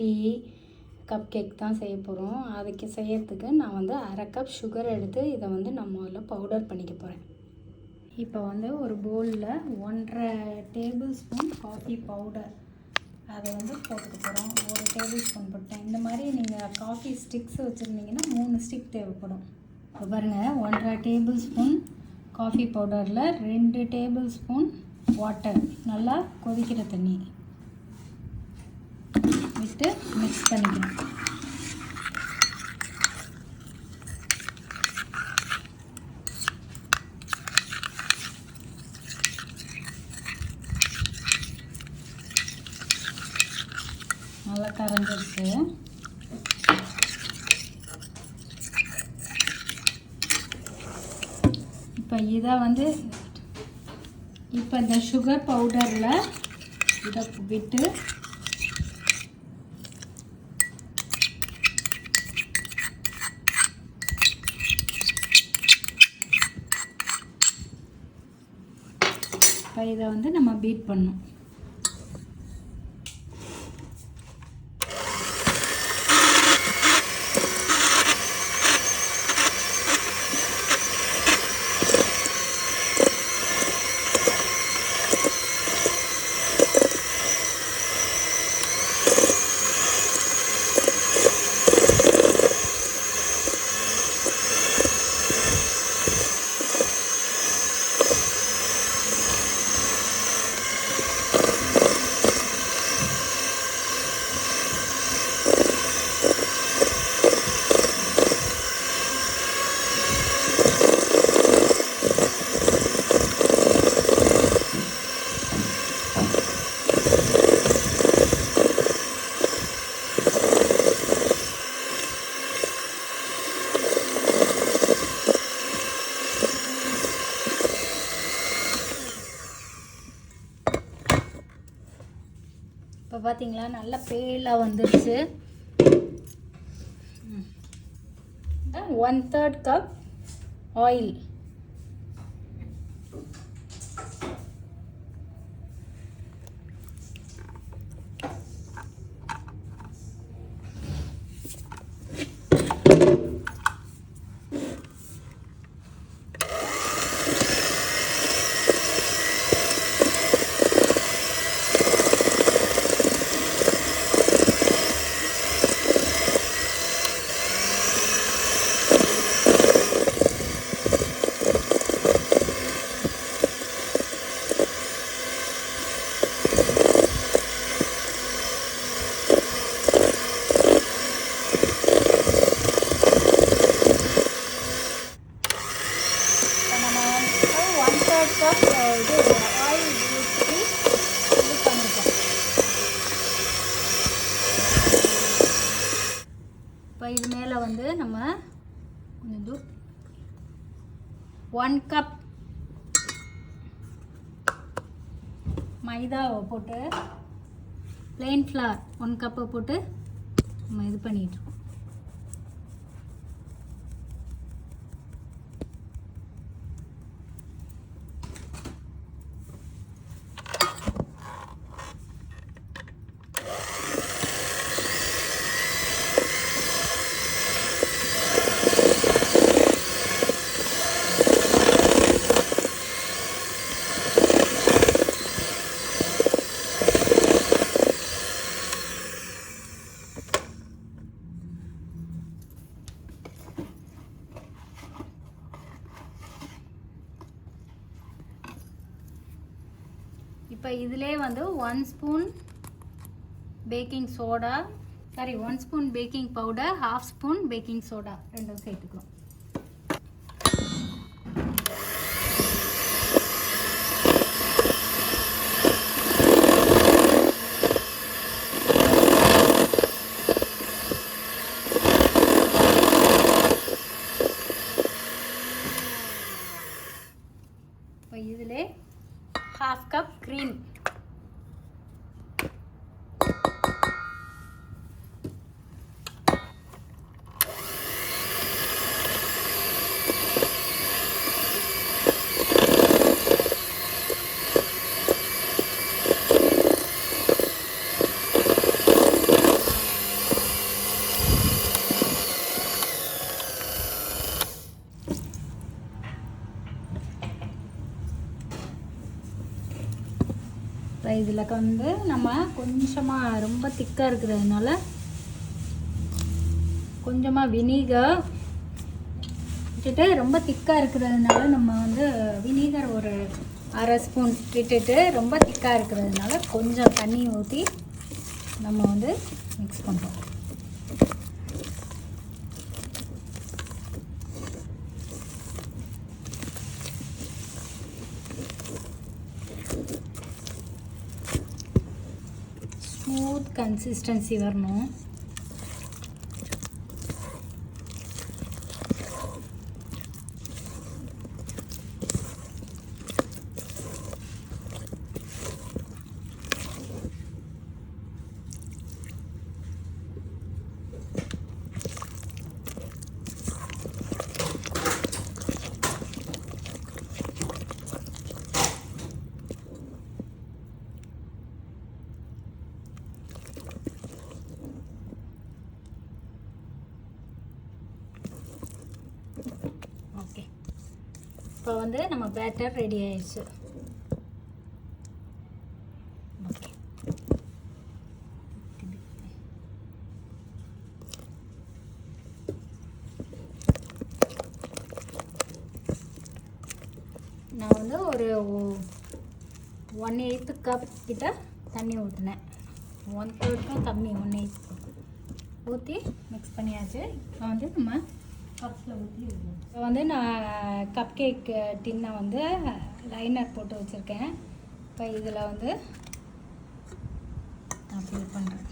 Tea cup cake தான் செய்ய போகிறோம். அதுக்கு செய்யறதுக்கு நான் வந்து 1/2 கப் சுகர் எடுத்து இதை வந்து நான் முதல்ல பவுடர் பண்ணிக்க போகிறேன். இப்போ வந்து ஒரு பவுலில் 1.5 டேபிள் ஸ்பூன் காஃபி பவுடர் அதை வந்து போட்டுக்க போகிறோம். 1 டேபிள் ஸ்பூன் போட்டேன். இந்த மாதிரி நீங்கள் காஃபி ஸ்டிக்ஸ் வச்சுருந்தீங்கன்னா 3 ஸ்டிக் தேவைப்படும். இப்போ பாருங்கள், 1.5 டேபிள் ஸ்பூன் காஃபி பவுடரில் 2 டேபிள் ஸ்பூன் வாட்டர், நல்லா கொதிக்கிற தண்ணி விட்டு மிக்ஸ் பண்ணிக்கிறேன். நல்லா கரைஞ்சிருச்சு. இப்போ இதை வந்து இப்போ இந்த சுகர் பவுடரில் இதை விட்டு இப்போ இதை வந்து நம்ம பீட் பண்ணணும். இப்போ பார்த்தீங்களா, நல்ல பேலாக வந்துடுச்சு. 1/3 கப் ஆயில், இப்போ இது மேலே வந்து நம்ம 1 கப் மைதாவை போட்டு, பிளெயின் ஃப்ளார் 1 கப்பை போட்டு நம்ம இது பண்ணிட்டுருக்கோம். இப்போ இதிலே வந்து 1 spoon baking soda, 1 spoon baking powder, 1/2 spoon baking soda ரெண்டும் சேர்த்துக்கிறோம். இப்போ இதிலே 1/2 கப் க்ரீம், இப்போ இதில் வந்து நம்ம கொஞ்சமாக ரொம்ப திக்காக இருக்கிறதுனால கொஞ்சமாக வினிகர் விட்டுட்டு, ரொம்ப திக்காக இருக்கிறதுனால நம்ம வந்து வினிகர் ஒரு அரை ஸ்பூன் விட்டுட்டு, ரொம்ப திக்காக இருக்கிறதுனால கொஞ்சம் தண்ணி ஊற்றி நம்ம வந்து மிக்ஸ் பண்ணுறோம். ஸ்மூத் கன்சிஸ்டன்சி வரணும். இப்போ வந்து நம்ம பேட்டர் ரெடி ஆயிடுச்சு. ஓகே, நான் வந்து ஒரு 1/8 கப் கிட்ட தண்ணி ஊற்றினேன். 1/3 கம்மி, 1/8 ஊற்றி மிக்ஸ் பண்ணியாச்சு. இப்போ வந்து நம்ம கப்ஸில் ஊற்றி இப்போ வந்து நான் கப் கேக் டின்னை வந்து லைனர் போட்டு வச்சுருக்கேன். இப்போ இதில் வந்து நான் ஃபில் பண்ணுறேன்.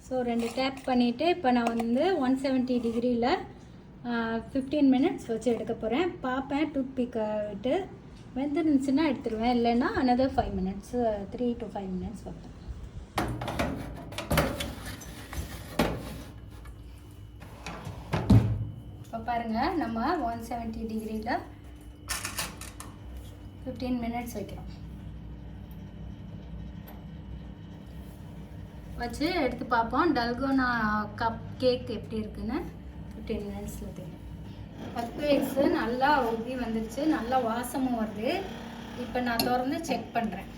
ஸோ 2 டேப் பண்ணிவிட்டு இப்போ நான் வந்து 170 டிகிரியில் 15 மினிட்ஸ் வச்சு எடுக்க போகிறேன். பார்ப்பேன், டூத் பிக்கை விட்டு வெந்துருந்துச்சுன்னா எடுத்துருவேன், இல்லைன்னா அனதர் 5 மினிட்ஸ், 3 to 5 மினிட்ஸ் வைப்பேன். இப்போ பாருங்கள், நம்ம 170 டிகிரியில் 15 மினிட்ஸ் வைக்கிறோம். வச்சு எடுத்து பார்ப்போம் டல்கோனா கப் கேக் எப்படி இருக்குன்னு 15 மினிட்ஸில் தெரியும். கப் கேக்ஸு நல்லா உப்பி வந்துடுச்சு, நல்லா வாசமும் வருது. இப்போ நான் திறந்து செக் பண்ணுறேன்.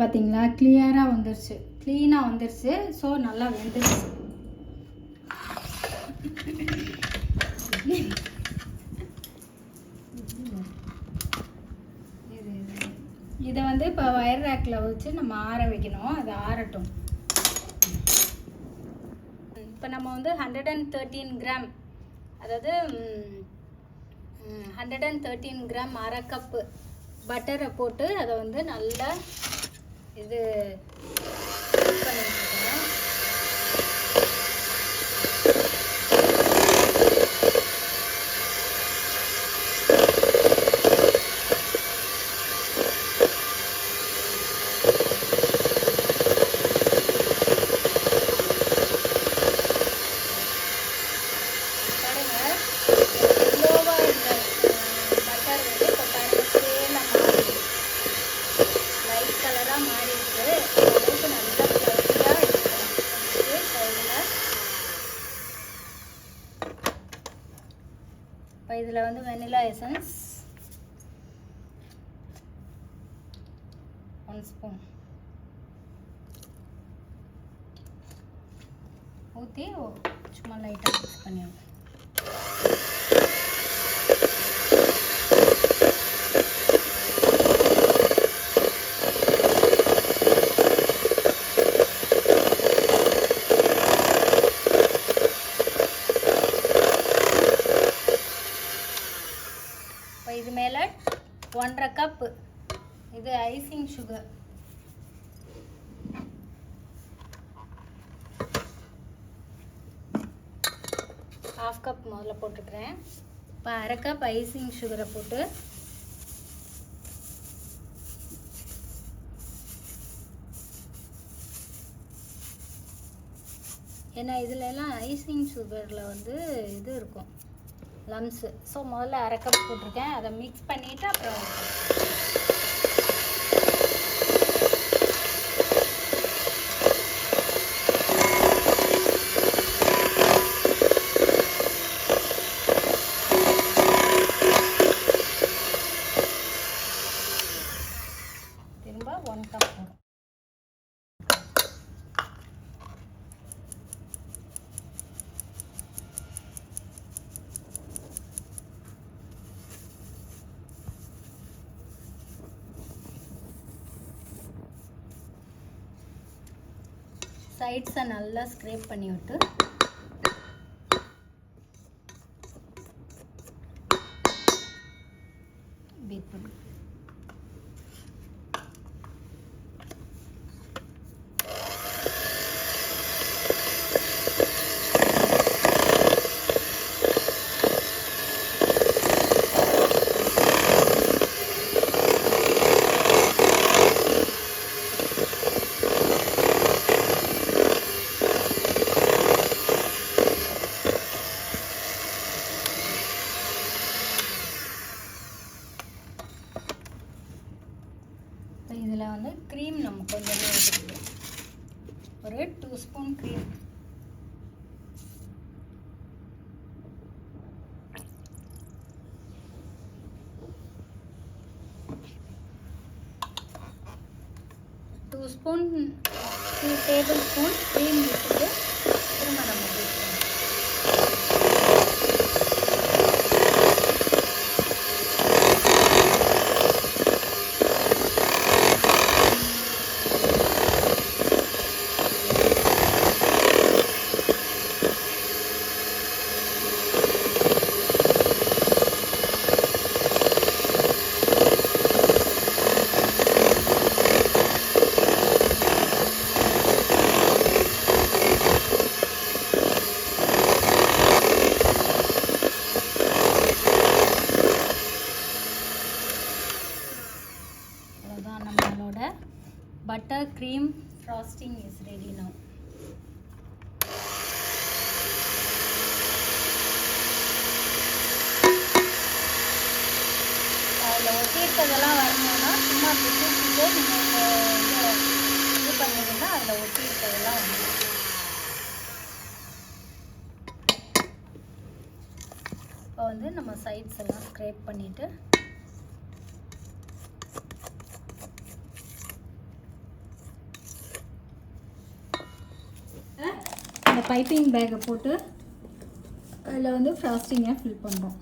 பார்த்தீங்களா, கிளியராக வந்துருச்சு, க்ளீனாக வந்துருச்சு. ஸோ நல்லா வெந்துருச்சு. இதை வந்து இப்போ வயர் ரேக்கில் வச்சு நம்ம ஆற வைக்கணும். அது ஆறட்டும். இப்போ நம்ம வந்து 113 கிராம், அதாவது 113 கிராம் அரை கப்பு பட்டரை போட்டு அதை வந்து நல்லா இது பண்ணிட்டுருக்கேன். இப்போ இதில் வந்து வெனிலா எசன்ஸ் 1 ஸ்பூன் ஊற்றி சும்மா லைட்டாக மிக்ஸ் பண்ணிடுவோம். சுகர். ½ கப் முதல்ல போட்டுக்கிறேன். இப்போ ½ கப் ஐசிங் சுகரை போட்டு ஏன்னா இதிலெல்லாம் ஐசிங் சுகரில் வந்து இது இருக்கும் லம்ஸு. ஸோ முதல்ல ½ கப் போட்டிருக்கேன். அதை மிக்ஸ் பண்ணிவிட்டு அப்புறம் திரும்ப 1 கப் போடும். சைட்ஸை நல்லா ஸ்க்ரேப் பண்ணி விட்டு பீட் பண்ணு. இதில் வந்து க்ரீம் நம்ம கொஞ்சமாக எடுத்துக்கலாம். ஒரு 2 spoon cream. Two table spoon cream விட்டுட்டு திரும்ப நம்ம ஊற்றணும். நம்மளோட butter cream frosting is ready now. அதில் ஒட்டியிருக்கிறதெல்லாம் வரணும்னா சும்மா தூக்கிட்டு நீங்கள் இது பண்ணிங்கன்னா அதில் ஒட்டியிருக்கிறதெல்லாம் வந்துடும். இப்போ வந்து நம்ம சைட்ஸ் எல்லாம் ஸ்க்ரேப் பண்ணிவிட்டு இந்த பைப்பிங் பேக்கை போட்டு அதில் வந்து ஃப்ராஸ்டிங்கை ஃபில் பண்ணுறோம்.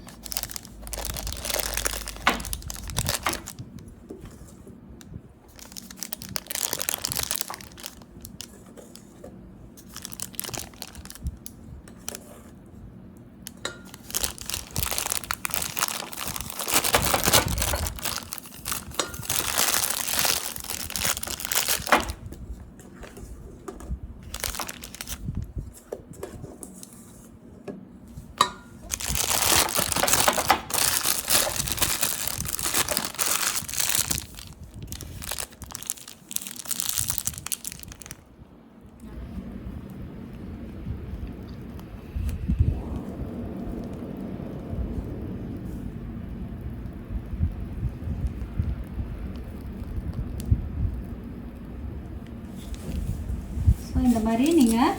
இந்த மாதிரி நீங்கள்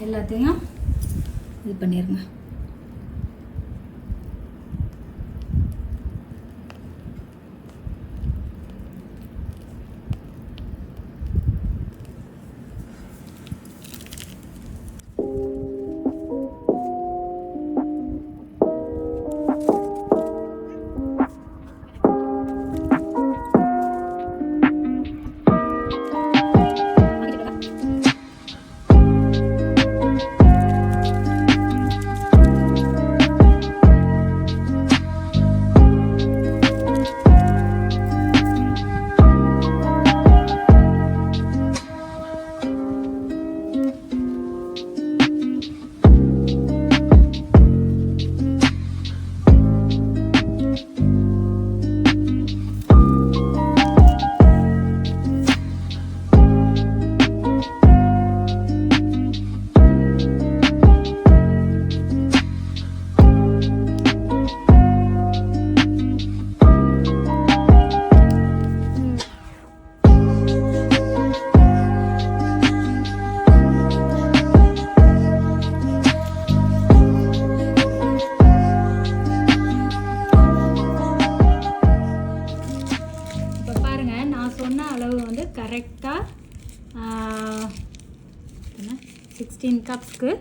எல்லாத்தையும் இது பண்ணிடுங்க. சொன்ன அளவு வந்து கரெக்டாக 16 கப்ஸ்க்கு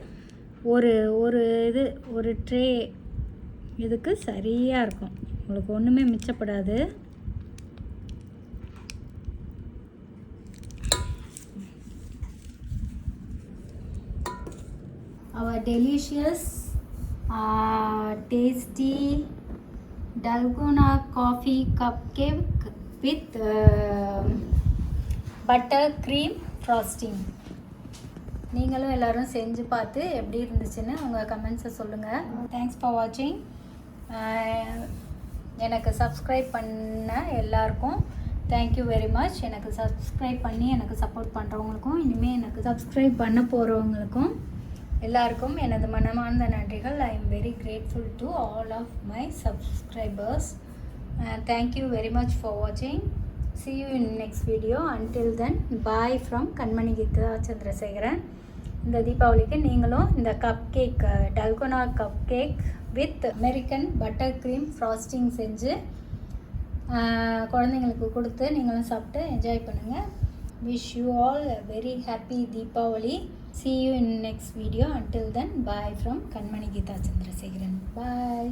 ஒரு ட்ரே இதுக்கு சரியாக இருக்கும். உங்களுக்கு ஒன்றுமே மிச்சப்படாது. Our delicious, tasty Dalgona coffee cupcake with buttercream frosting. நீங்களும் எல்லோரும் செஞ்சு பார்த்து எப்படி இருந்துச்சுன்னு உங்கள் கமெண்ட்ஸை சொல்லுங்கள். தேங்க்ஸ் ஃபார் வாட்சிங். எனக்கு சப்ஸ்கிரைப் பண்ண எல்லாருக்கும் தேங்க்யூ வெரி மச். எனக்கு சப்ஸ்கிரைப் பண்ணி எனக்கு சப்போர்ட் பண்ணுறவங்களுக்கும் இனிமேல் எனக்கு சப்ஸ்கிரைப் பண்ண போகிறவங்களுக்கும் எல்லாருக்கும் எனது மனமார்ந்த நன்றிகள். I am very grateful to all of my subscribers. Thank you very much for வாட்சிங். See you in next video. Until then, bye from Kanmani Geetha Chandrasekharan. இந்த தீபாவளிக்கு நீங்களும் இந்த cupcake dalgona cupcake with American butter cream frosting செஞ்சு குழந்தைங்களுக்கு கொடுத்து நீங்களும் சாப்பிட்டு என்ஜாய் பண்ணுங்கள். Wish you all a very happy Deepavali. See you in next video. Until then, bye from Kanmani Geetha Chandrasekharan. Bye.